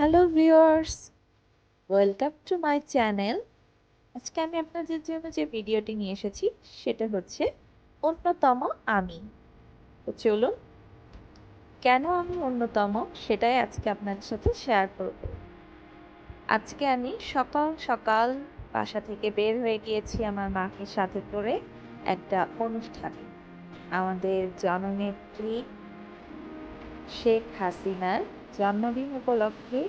Hello viewers, welcome to my channel. আজকে আমি আপনাদের জন্য যে ভিডিওটি নিয়ে এসেছি সেটা হচ্ছে অন্যতম আমি। তো চলুন, কেন আমি অন্যতম সেটাই আজকে আপনাদের সাথে শেয়ার করব। আজকে আমি সকাল সকাল বাসা থেকে বের হয়ে গিয়েছি আমার মাকে সাথে করে একটা অনুষ্ঠানে। আমাদের জননেত্রী শেখ হাসিনার জন্মদিন উপলক্ষে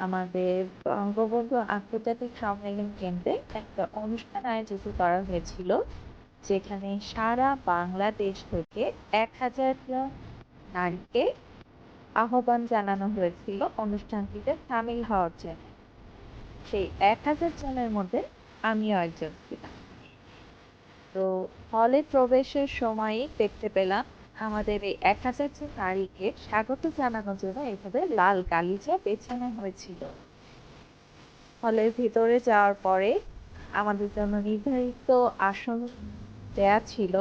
আমাদের বঙ্গবন্ধু আন্তর্জাতিক সম্মেলন কেন্দ্রে একটা অনুষ্ঠান আয়োজিত করা হয়েছিল, যেখানে সারা বাংলাদেশ থেকে ১,০০০ জন নারীকে আহ্বান জানানো হয়েছিল অনুষ্ঠানটিতে সামিল হওয়ার জন্য। সেই ১,০০০ জনের মধ্যে আমিও একজন ছিলাম। তো হলে প্রবেশের সময়ই দেখতে পেলাম আমাদের এই ১,০০০ জন নারীকে স্বাগত জানানোর জন্য এভাবে লাল গালিচা বেছানো হয়েছিল। হলের ভিতরে যাওয়ার পরে আমাদের জন্য নির্ধারিত আসন দেয়া ছিল।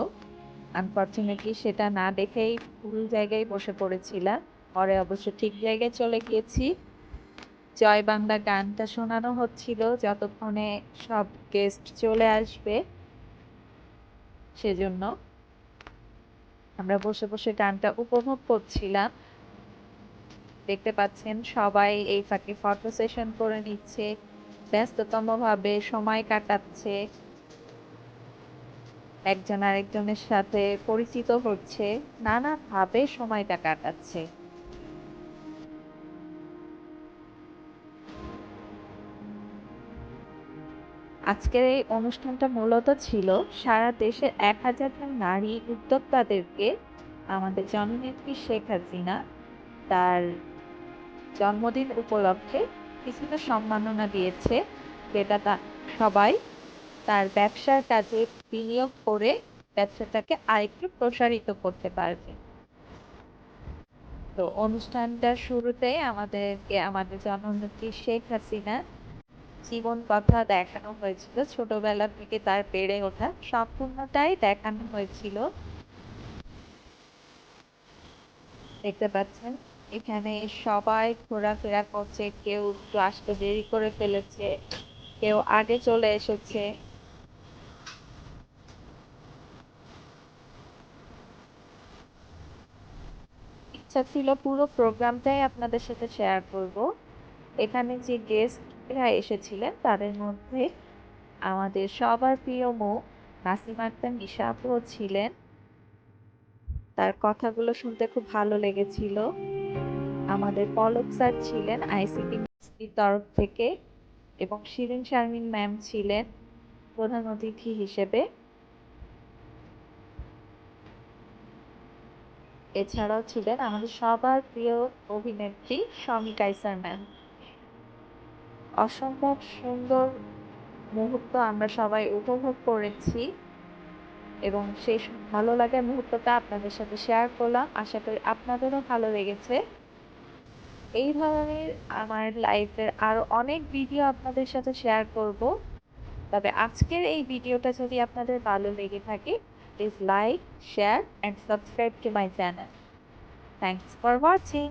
আনফরচুনেটলি সেটা না দেখেই ভুল জায়গায় বসে পড়েছিলাম। পরে অবশ্য ঠিক জায়গায় চলে গিয়েছি। জয় বাংলা গানটা শোনানো হচ্ছিল যতক্ষণে সব গেস্ট চলে আসবে, সেজন্য আমরা বসে বসে গানটা উপভোগ করছিলাম। দেখতে পাচ্ছেন সবাই এই ফাঁকে ফটো সেশন করে নিচ্ছে, ব্যস্ততম ভাবে সময় কাটাচ্ছে, একজন আরেকজনের সাথে পরিচিত হচ্ছে, নানাভাবে সময়টা কাটাচ্ছে। আজকের এই অনুষ্ঠানটা মূলত ছিল সারা দেশের ১,০০০ জন নারী উদ্যোক্তাদেরকে আমাদের জননেত্রী শেখ হাসিনা তার জন্মদিন উপলক্ষে কিছুটা সম্মাননা দিয়েছে, যেটা সবাই তার ব্যবসার কাজে বিনিয়োগ করে ব্যবসাটাকে আরেকটু প্রসারিত করতে পারবে। তো অনুষ্ঠানটার শুরুতেই আমাদেরকে আমাদের জননেত্রী শেখ হাসিনা জীবন কথা দেখানো হয়েছিল, ছোটবেলা থেকে তার বেড়ে ওঠা সম্পূর্ণটাই দেখানো হয়েছিল। দেখতে পাচ্ছেন এখানে সবাই ঘোরাফেরা করছে, কেউ একটু আসতে দেরি করে ফেলেছে, কেউ আগে চলে এসেছে। ইচ্ছা ছিল পুরো প্রোগ্রামটাই আপনাদের সাথে শেয়ার করব। এখানে যে গেস্টরা এসেছিলেন তাদের মধ্যে আমাদের সবার প্রিয় মুখ নাসিমা আক্তার নিশা আপুও ছিলেন। তার কথাগুলো শুনতে খুব ভালো লেগেছিল। আমাদের পলক স্যার ছিলেন আইসিটির তরফ থেকে, এবং শিরিন শারমিন ম্যাম ছিলেন প্রধান অতিথি হিসেবে। এছাড়াও ছিলেন আমাদের সবার প্রিয় অভিনেত্রী শমী কায়সার ম্যাম। অসম্ভব সুন্দর মুহূর্ত আমরা সবাই উপভোগ করেছি, এবং সেই ভালো লাগার মুহূর্তটা আপনাদের সাথে শেয়ার করলাম। আশা করি আপনাদেরও ভালো লেগেছে। এই ধরনের আমার লাইফের আরো অনেক ভিডিও আপনাদের সাথে শেয়ার করব। তবে আজকের এই ভিডিওটা যদি আপনাদের ভালো লেগে থাকে, please like, share and subscribe to my channel. Thanks for watching.